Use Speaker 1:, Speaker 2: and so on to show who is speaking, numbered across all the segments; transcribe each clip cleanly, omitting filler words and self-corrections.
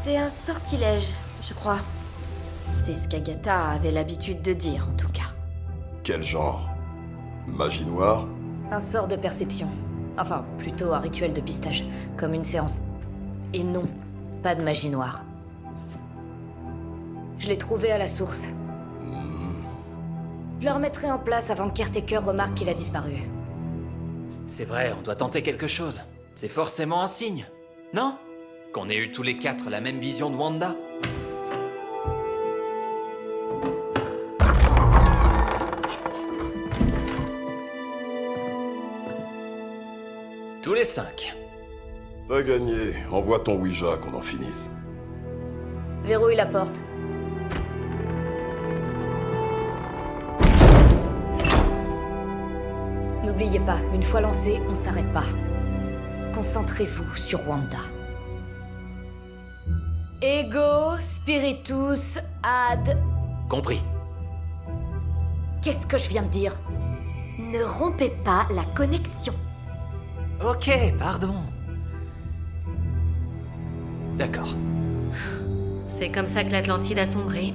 Speaker 1: C'est un sortilège, je crois. C'est ce qu'Agatha avait l'habitude de dire, en tout cas.
Speaker 2: Quel genre? Magie noire?
Speaker 1: Un sort de perception. Enfin, plutôt un rituel de pistage, comme une séance. Et non, pas de magie noire. Je l'ai trouvé à la source. Je le remettrai en place avant que Caretaker remarque qu'il a disparu.
Speaker 3: C'est vrai, on doit tenter quelque chose. C'est forcément un signe, non? Qu'on ait eu tous les quatre la même vision de Wanda. Tous les 5.
Speaker 2: T'as gagné. Envoie ton Ouija qu'on en finisse.
Speaker 1: Verrouille la porte. N'oubliez pas, une fois lancé, on s'arrête pas. Concentrez-vous sur Wanda. Ego spiritus ad...
Speaker 3: Compris.
Speaker 1: Qu'est-ce que je viens de dire? Ne rompez pas la connexion.
Speaker 3: Ok, pardon. D'accord.
Speaker 4: C'est comme ça que l'Atlantide a sombré.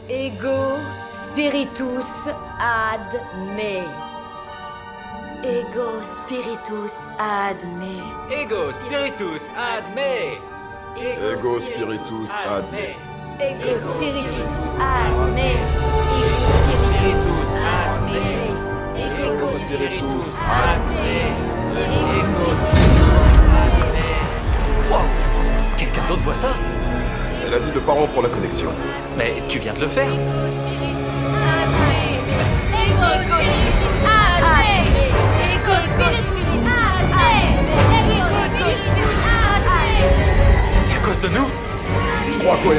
Speaker 1: Ego spiritus ad me. Ego spiritus ad me.
Speaker 3: Ego spiritus ad me.
Speaker 2: Ego spiritus ad me.
Speaker 1: Ego spiritus ad me.
Speaker 3: Spiritus ad me.
Speaker 1: Ego
Speaker 2: Spiritus ad me.
Speaker 3: Wow! Quelqu'un d'autre voit ça?
Speaker 2: Elle a dit de pas rompre la connexion.
Speaker 3: Mais tu viens de le faire. C'est à cause de nous?
Speaker 2: Je crois quoi?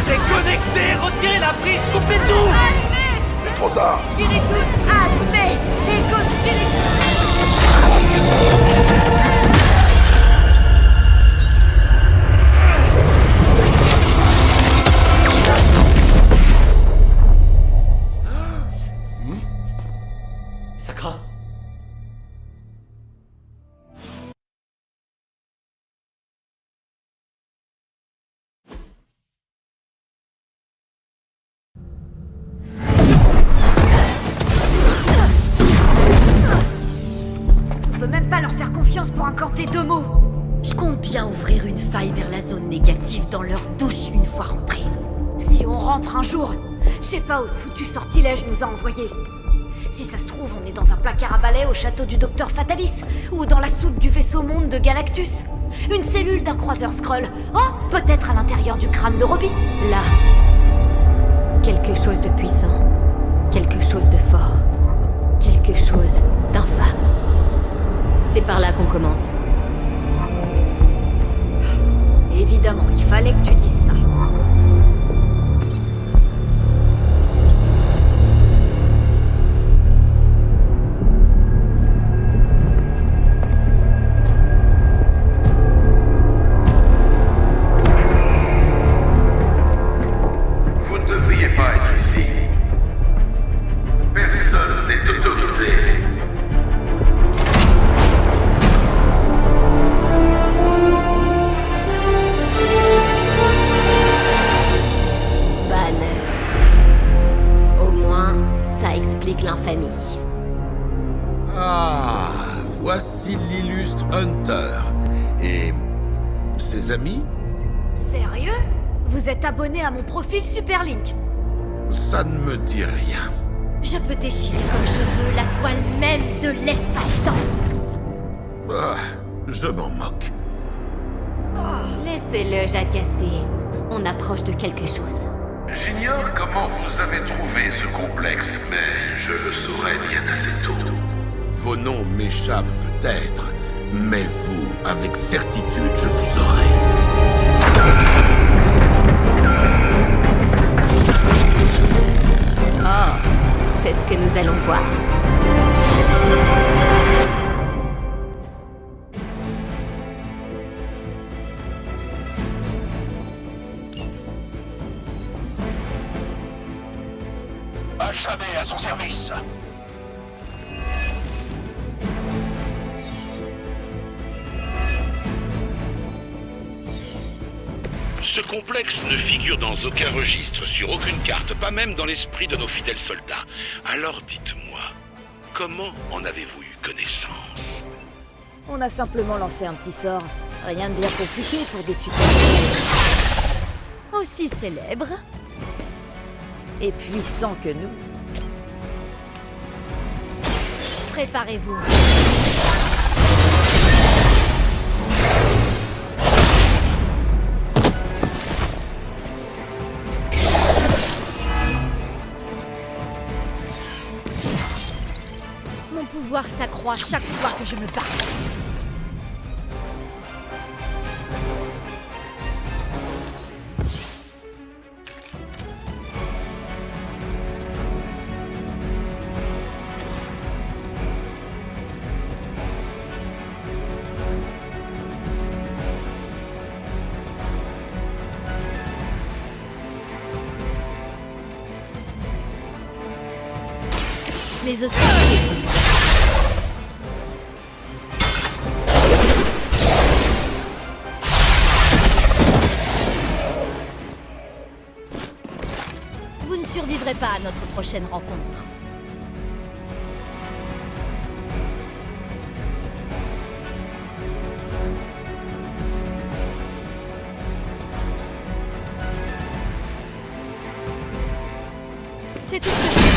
Speaker 3: C'est connecté! Retirez la prise! Coupez tout!
Speaker 2: C'est trop tard.
Speaker 1: Spiritus ad me. Ego spiritus.
Speaker 3: Ça craint.
Speaker 1: On peut même pas leur faire confiance pour incanter 2 mots. Je compte bien ouvrir une faille vers la zone négative dans leur douche une fois rentrés. Si on rentre un jour, je sais pas où ce foutu sortilège nous a envoyés. Si ça se trouve, on est dans un placard à balai au château du docteur Fatalis, ou dans la soute du vaisseau monde de Galactus. Une cellule d'un croiseur Skrull. Oh, peut-être à l'intérieur du crâne de Robbie.
Speaker 4: Là. Quelque chose de puissant. Quelque chose de fort. Quelque chose d'infâme. C'est par là qu'on commence.
Speaker 1: Évidemment, il fallait que tu dises ça.
Speaker 5: Vous ne devriez pas être ici. Personne n'est autorisé.
Speaker 4: Banner. Au moins, ça explique l'infamie.
Speaker 6: Ah, voici l'illustre Hunter. Et ses amis?
Speaker 1: Sérieux? Vous êtes abonné à mon profil Superlink?
Speaker 6: Ça ne me dit rien.
Speaker 1: Je peux déchirer comme je veux la toile même de l'espace-temps.
Speaker 6: Ah, je m'en moque.
Speaker 4: Laissez-le jacasser. On approche de quelque chose.
Speaker 5: J'ignore comment vous avez trouvé ce complexe, mais je le saurai bien assez tôt.
Speaker 6: Vos noms m'échappent peut-être, mais vous, avec certitude, je vous aurai.
Speaker 4: Oh, c'est ce que nous allons voir.
Speaker 5: Acharné à son service. Ce complexe ne figure dans aucun registre, sur aucune carte, pas même dans l'esprit de nos fidèles soldats. Alors dites-moi, comment en avez-vous eu connaissance?
Speaker 1: On a simplement lancé un petit sort. Rien de bien compliqué pour des super aussi célèbres et puissants que nous. Préparez-vous. Mon pouvoir s'accroît chaque fois que je me bats. Les autres. Vous ne survivrez pas à notre prochaine rencontre. C'est tout ce que je...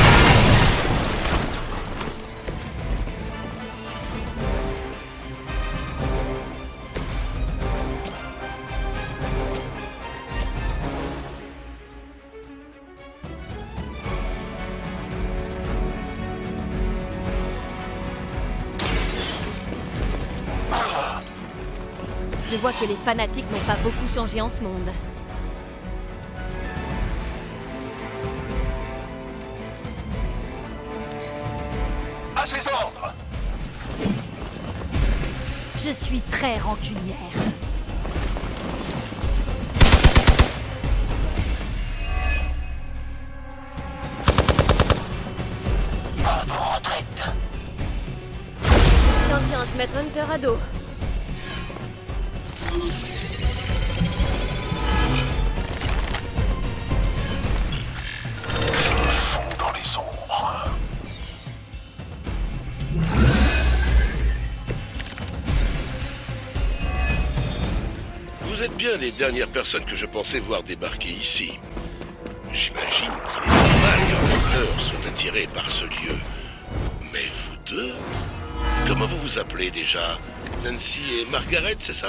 Speaker 1: Je vois que les fanatiques n'ont pas beaucoup changé en ce monde.
Speaker 5: À ses ordres!
Speaker 1: Je suis très rancunière.
Speaker 4: T'en tiens à se mettre Hunter à dos.
Speaker 5: Dans les ombres. Vous êtes bien les dernières personnes que je pensais voir débarquer ici. J'imagine qu'il est normal qu'un Hunter soit attiré par ce lieu. Mais vous deux? Comment vous vous appelez déjà? Nancy et Margaret, c'est ça?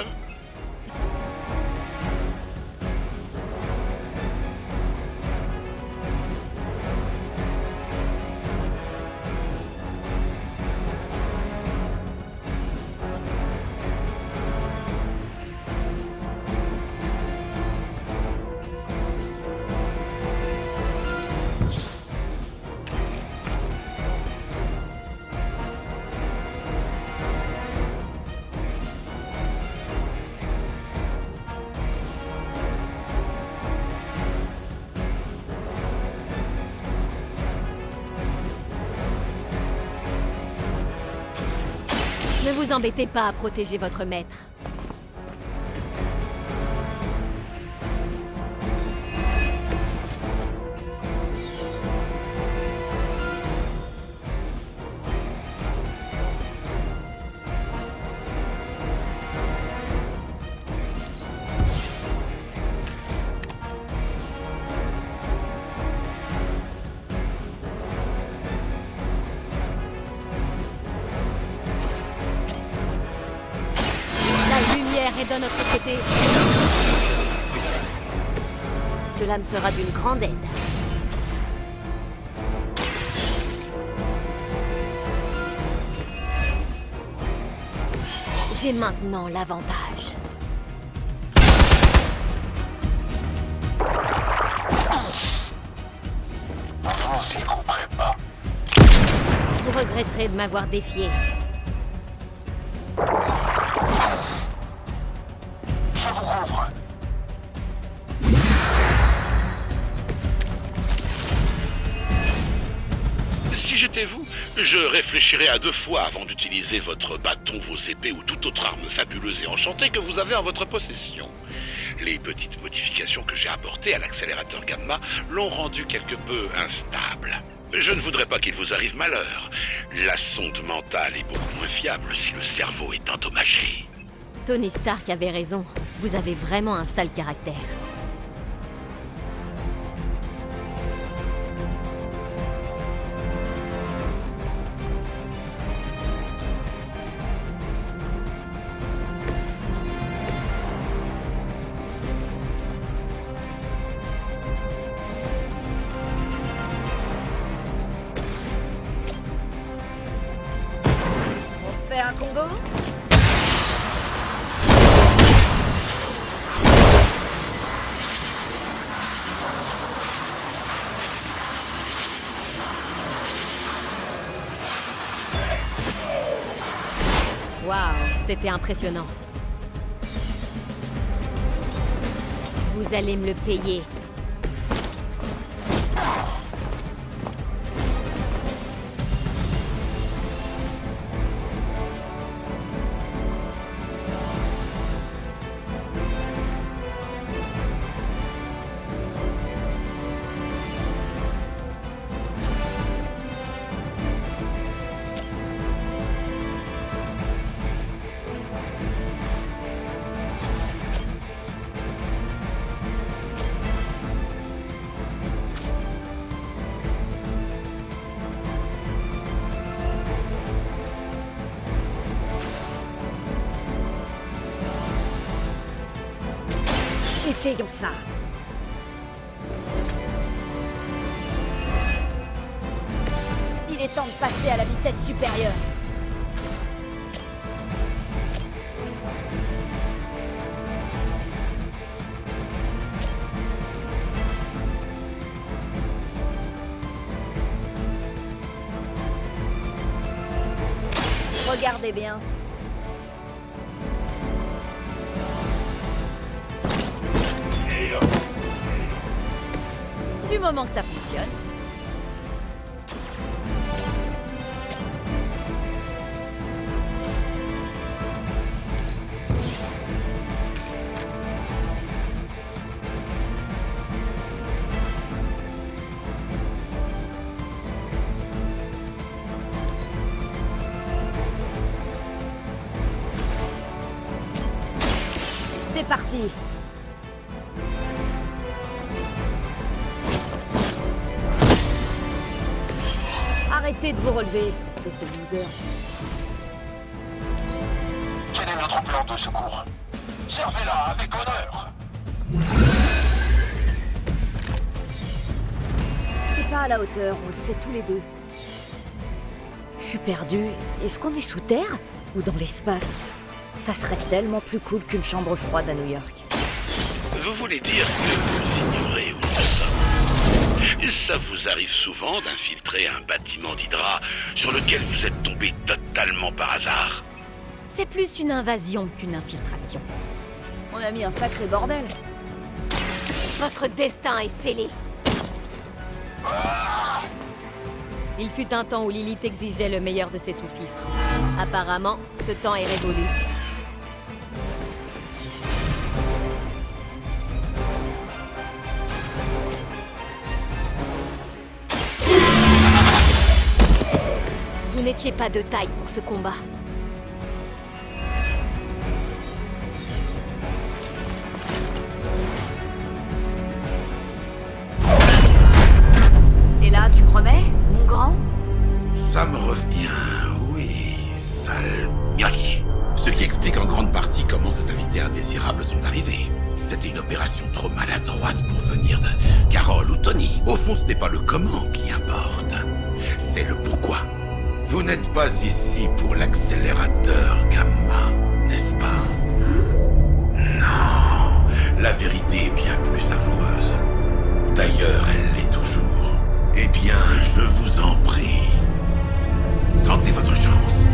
Speaker 4: Ne vous embêtez pas à protéger votre maître. Est de notre côté. Cela me sera d'une grande aide. J'ai maintenant l'avantage.
Speaker 5: Vous y couperez pas.
Speaker 4: Vous regretterez de m'avoir défié. Si j'étais vous, je réfléchirais à 2 fois avant d'utiliser votre bâton, vos épées ou toute autre arme fabuleuse et enchantée que vous avez en votre possession.
Speaker 5: Les petites modifications que j'ai apportées à l'accélérateur Gamma l'ont rendu quelque peu instable. Je ne voudrais pas qu'il vous arrive malheur. La sonde mentale est beaucoup moins fiable si le cerveau est endommagé.
Speaker 4: Tony Stark avait raison. Vous avez vraiment un sale caractère.
Speaker 1: On se fait un combo?
Speaker 4: Waouh, c'était impressionnant. Vous allez me le payer.
Speaker 1: Essayons ça. Il est temps de passer à la vitesse supérieure. Regardez bien.
Speaker 4: Du moment que ça fonctionne.
Speaker 1: C'est parti. Arrêtez de vous relever, espèce de loser.
Speaker 7: Quel est notre plan de secours? Servez-la avec honneur.
Speaker 1: C'est pas à la hauteur, on le sait tous les deux. Je suis perdue. Est-ce qu'on est sous terre ou dans l'espace? Ça serait tellement plus cool qu'une chambre froide à New York.
Speaker 5: Vous voulez dire que vous ignorez où nous sommes? Ça vous arrive souvent d'infiltrer un bâtiment d'Hydra sur lequel vous êtes tombé totalement par hasard?
Speaker 4: C'est plus une invasion qu'une infiltration.
Speaker 1: On a mis un sacré bordel.
Speaker 4: Votre destin est scellé. Il fut un temps où Lilith exigeait le meilleur de ses sous-fifres. Apparemment, ce temps est révolu. Vous n'étiez pas de taille pour ce combat.
Speaker 1: Et là, tu promets, mon grand?
Speaker 6: Ça me revient, oui, sale mioche. Ce qui explique en grande partie comment ces invités indésirables sont arrivés. C'était une opération trop maladroite pour venir de Carol ou Tony. Au fond, ce n'est pas le comment qui importe, c'est le pourquoi. Vous n'êtes pas ici pour l'accélérateur Gamma, n'est-ce pas? Non, la vérité est bien plus savoureuse. D'ailleurs, elle l'est toujours. Eh bien, je vous en prie, tentez votre chance.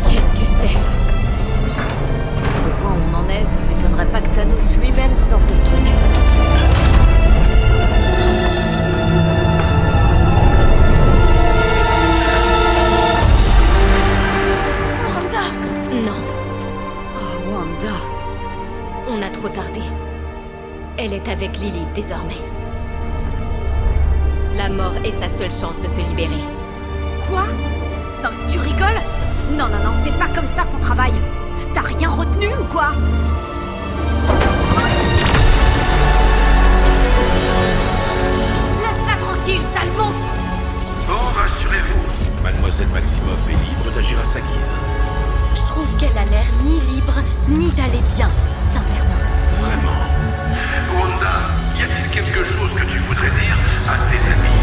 Speaker 4: Qu'est-ce que c'est?
Speaker 1: Au point où on en est, ça ne m'étonnerait pas que Thanos lui-même sorte de ce truc. Wanda,
Speaker 4: Elle est avec Lilith désormais. La mort est sa seule chance de se libérer.
Speaker 1: Quoi? Non mais tu rigoles? Non, non, non, c'est pas comme ça qu'on travaille. T'as rien retenu ou quoi? Laisse-la tranquille, sale monstre!
Speaker 6: Bon, rassurez-vous, Mademoiselle Maximoff est libre d'agir à sa guise.
Speaker 1: Je trouve qu'elle a l'air ni libre, ni d'aller bien, sincèrement.
Speaker 6: Vraiment.
Speaker 7: Wanda, y a-t-il quelque chose que tu voudrais dire à tes amis?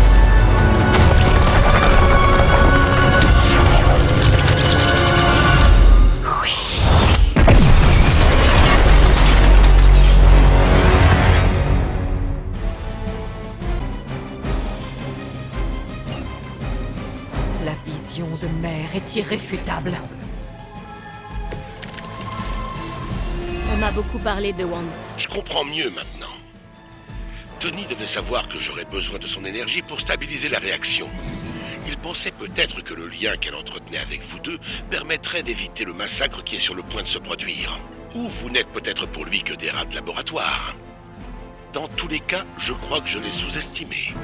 Speaker 1: La vision de mère est irréfutable.
Speaker 4: On m'a beaucoup parlé de Wanda.
Speaker 5: Je comprends mieux maintenant. Tony devait savoir que j'aurais besoin de son énergie pour stabiliser la réaction. Il pensait peut-être que le lien qu'elle entretenait avec vous deux permettrait d'éviter le massacre qui est sur le point de se produire. Ou vous n'êtes peut-être pour lui que des rats de laboratoire. Dans tous les cas, je crois que je l'ai sous-estimé.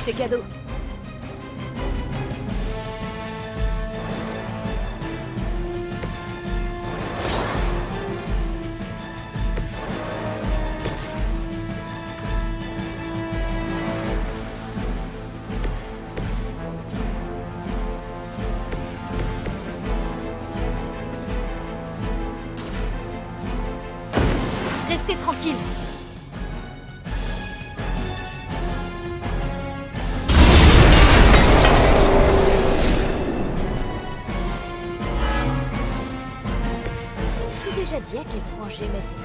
Speaker 1: C'est cadeau. Restez tranquille. Déjà dit à quel point j'aimais ces corps.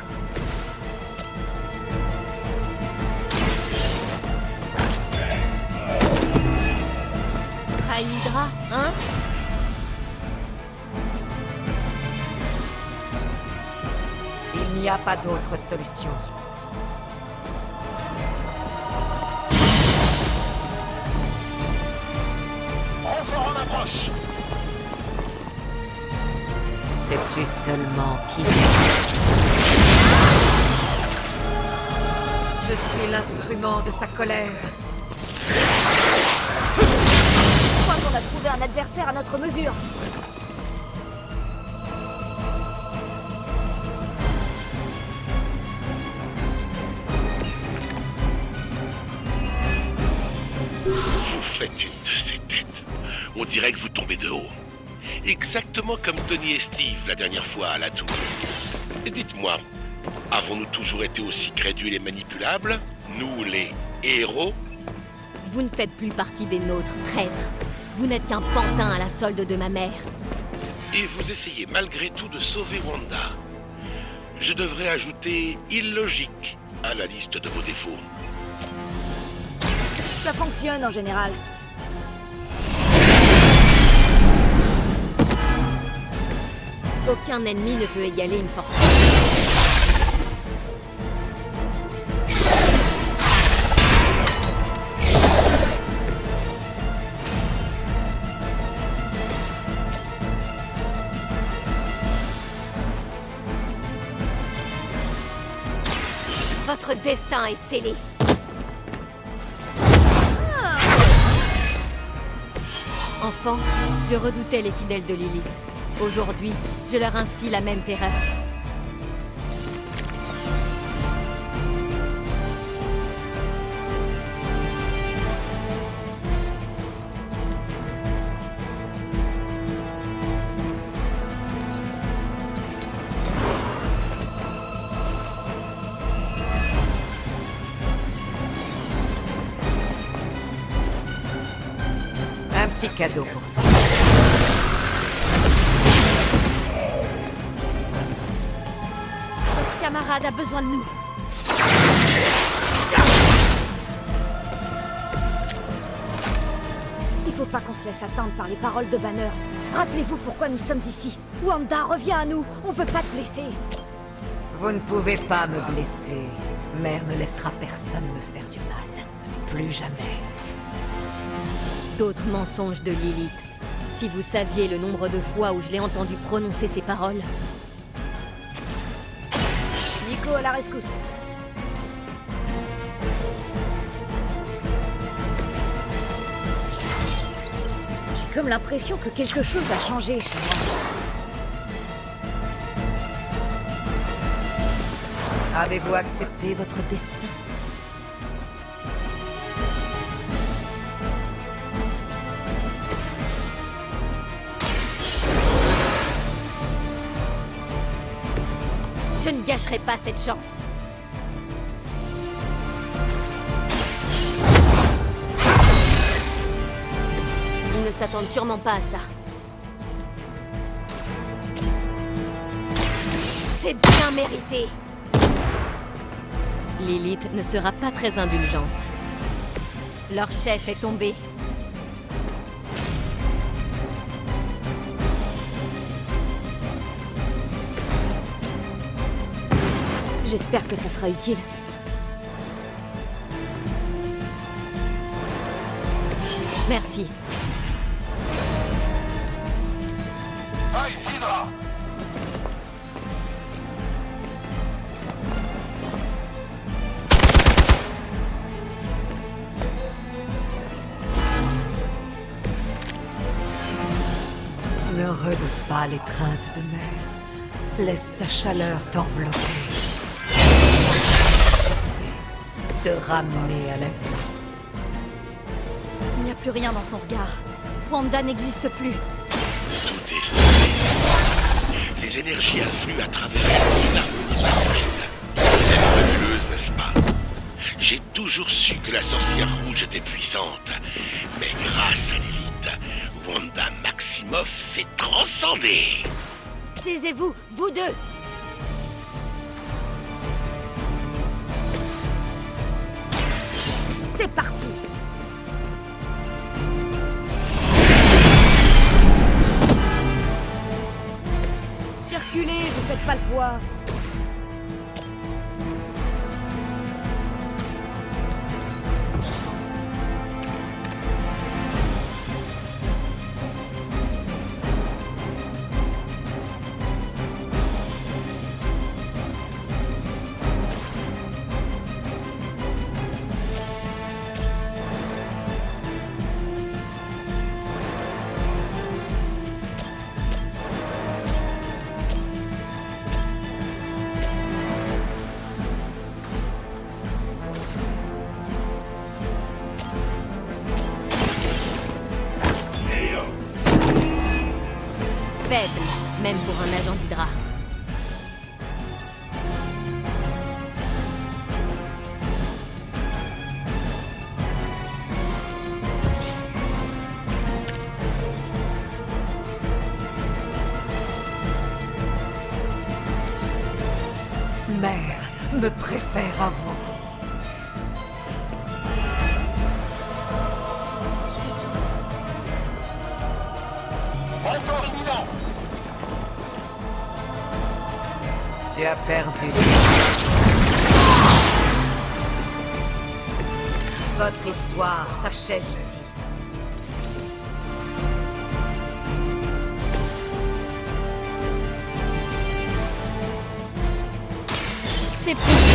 Speaker 4: À Hydra, hein?
Speaker 1: Il n'y a pas d'autre solution.
Speaker 7: Renfort en approche.
Speaker 1: Sais-tu seulement qui? Je suis l'instrument de sa colère. Je crois qu'on a trouvé un adversaire à notre mesure.
Speaker 5: Vous faites une de ces têtes. On dirait que vous tombez de haut. Exactement comme Tony et Steve la dernière fois à la tour. Et dites-moi, avons-nous toujours été aussi crédules et manipulables? Nous, les héros?
Speaker 4: Vous ne faites plus partie des nôtres, traîtres. Vous n'êtes qu'un pantin à la solde de ma mère.
Speaker 5: Et vous essayez malgré tout de sauver Wanda. Je devrais ajouter illogique à la liste de vos défauts.
Speaker 1: Ça fonctionne en général.
Speaker 4: Aucun ennemi ne peut égaler une force. Votre destin est scellé. Enfant, je redoutais les fidèles de Lilith. Aujourd'hui, je leur instille la même terreur.
Speaker 1: Un petit cadeau pour toi.
Speaker 4: Votre camarade a besoin de nous.
Speaker 1: Il faut pas qu'on se laisse atteindre par les paroles de Banner. Rappelez-vous pourquoi nous sommes ici. Wanda, reviens à nous. On veut pas te blesser.
Speaker 8: Vous ne pouvez pas me blesser. Mère ne laissera personne me faire du mal. Plus jamais.
Speaker 4: D'autres mensonges de Lilith. Si vous saviez le nombre de fois où je l'ai entendu prononcer ces paroles.
Speaker 1: Nico à la rescousse. J'ai comme l'impression que quelque chose a changé chez moi.
Speaker 8: Avez-vous accepté votre destin?
Speaker 4: Je ne gâcherai pas cette chance. Ils ne s'attendent sûrement pas à ça. C'est bien mérité. Lilith ne sera pas très indulgente. Leur chef est tombé.
Speaker 1: J'espère que ça sera utile.
Speaker 4: Merci.
Speaker 7: Aïe, Hydra!
Speaker 8: Ne redoute pas l'étreinte de mer. Laisse sa chaleur t'envelopper. Te ramener à la vie.
Speaker 1: Il n'y a plus rien dans son regard. Wanda n'existe plus.
Speaker 5: Tout est stoppé. Les énergies affluent à travers une harmonie parfaite. Vous êtes fabuleuse, n'est-ce pas? J'ai toujours su que la sorcière rouge était puissante. Mais grâce à l'élite, Wanda Maximoff s'est transcendée.
Speaker 1: Taisez-vous, vous deux! C'est parti! Circulez, vous faites pas le poids.
Speaker 4: Faible, même pour un agent d'Hydra.
Speaker 8: Mère me préfère à vous.
Speaker 7: Renfort imminent!
Speaker 8: Tu as perdu. Votre histoire s'achève ici.
Speaker 4: C'est plus.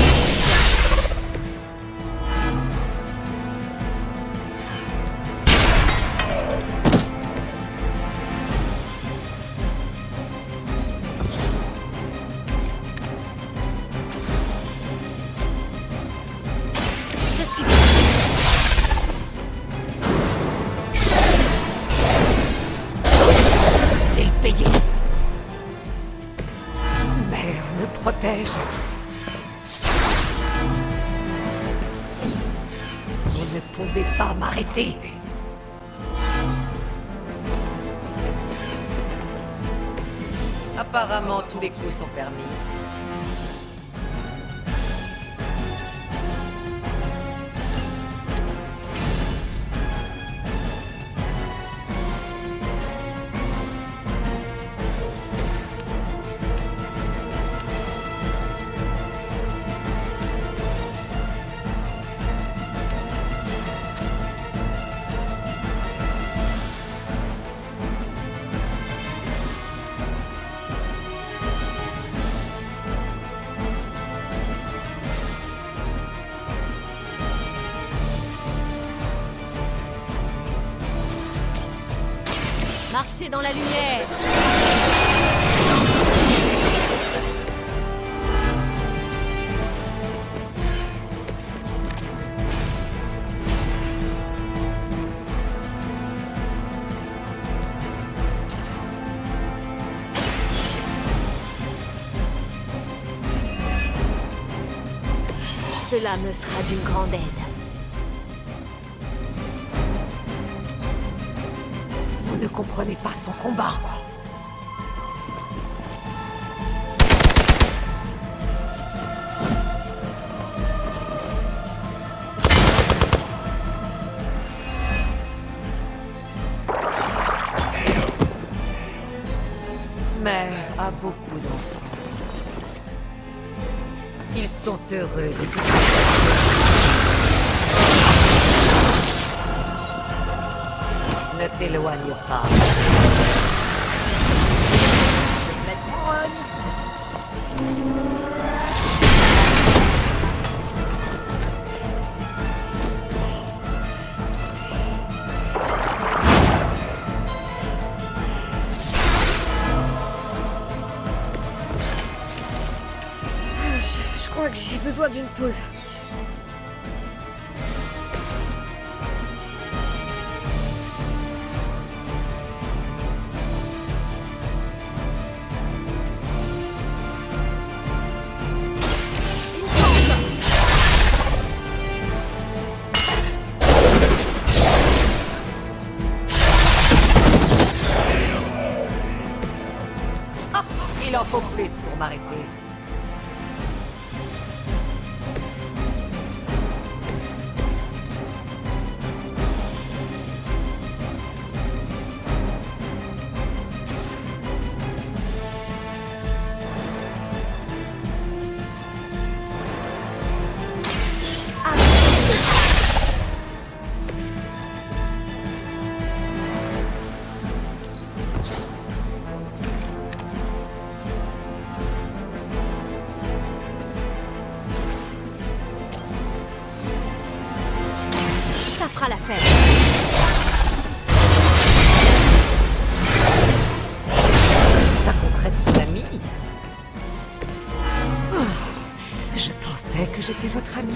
Speaker 8: Et le payer. Mère me protège. Vous ne pouvez pas m'arrêter. Apparemment, tous les coups sont permis.
Speaker 4: Marchez dans la lumière. Cela me sera d'une grande aide.
Speaker 8: Vous ne comprenez pas son combat. Mère a beaucoup d'enfants. Ils sont heureux de se Ne t'éloigne pas.
Speaker 1: Je crois que j'ai besoin d'une pause.
Speaker 8: Il en faut plus pour m'arrêter.
Speaker 4: Ça fera l'affaire.
Speaker 8: Ça compterait de son ami. Je pensais que j'étais votre ami.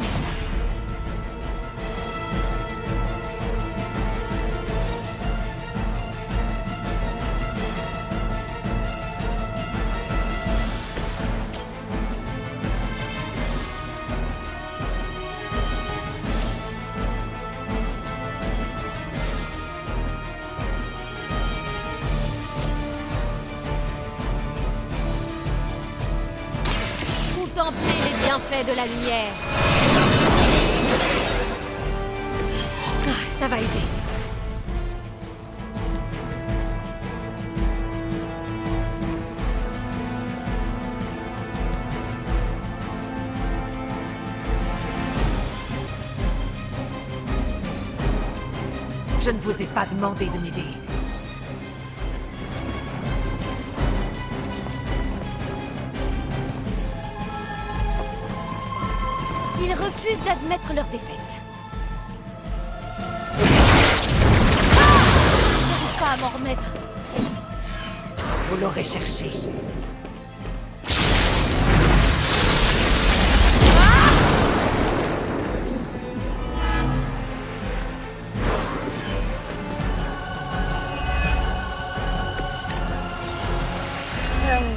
Speaker 4: Contemplez les bienfaits de la lumière.
Speaker 1: Ça va aider.
Speaker 8: Je ne vous ai pas demandé de m'aider.
Speaker 1: Ils refusent d'admettre leur défaite. J'arrive pas à m'en remettre.
Speaker 8: Vous l'aurez cherché.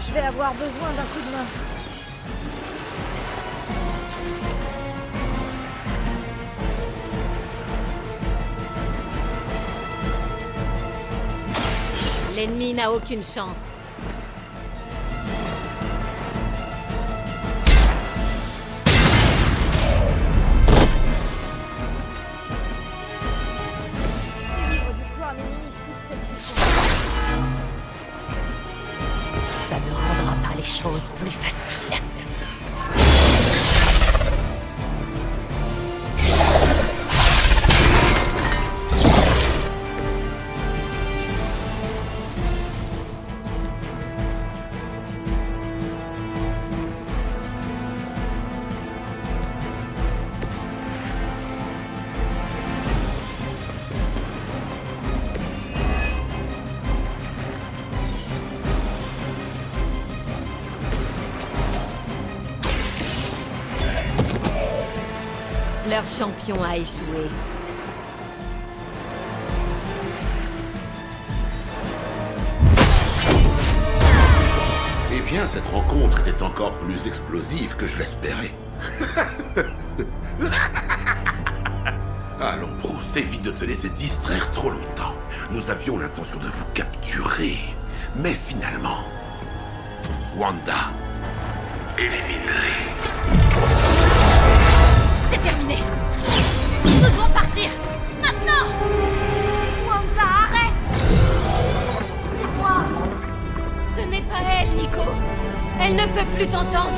Speaker 1: Je vais avoir besoin d'un coup de main.
Speaker 4: L'ennemi n'a aucune chance.
Speaker 1: Les livres d'histoire minimisent toute cette puissance.
Speaker 8: Ça ne rendra pas les choses plus faciles.
Speaker 4: Leur champion a échoué.
Speaker 6: Eh bien, cette rencontre était encore plus explosive que je l'espérais. Allons, Bruce, évite de te laisser distraire trop longtemps. Nous avions l'intention de vous capturer. Mais finalement... Wanda... élimine-les.
Speaker 1: C'est terminé. Nous devons partir. Maintenant. Wanda, arrête. C'est moi. Ce n'est pas elle, Nico. Elle ne peut plus t'entendre.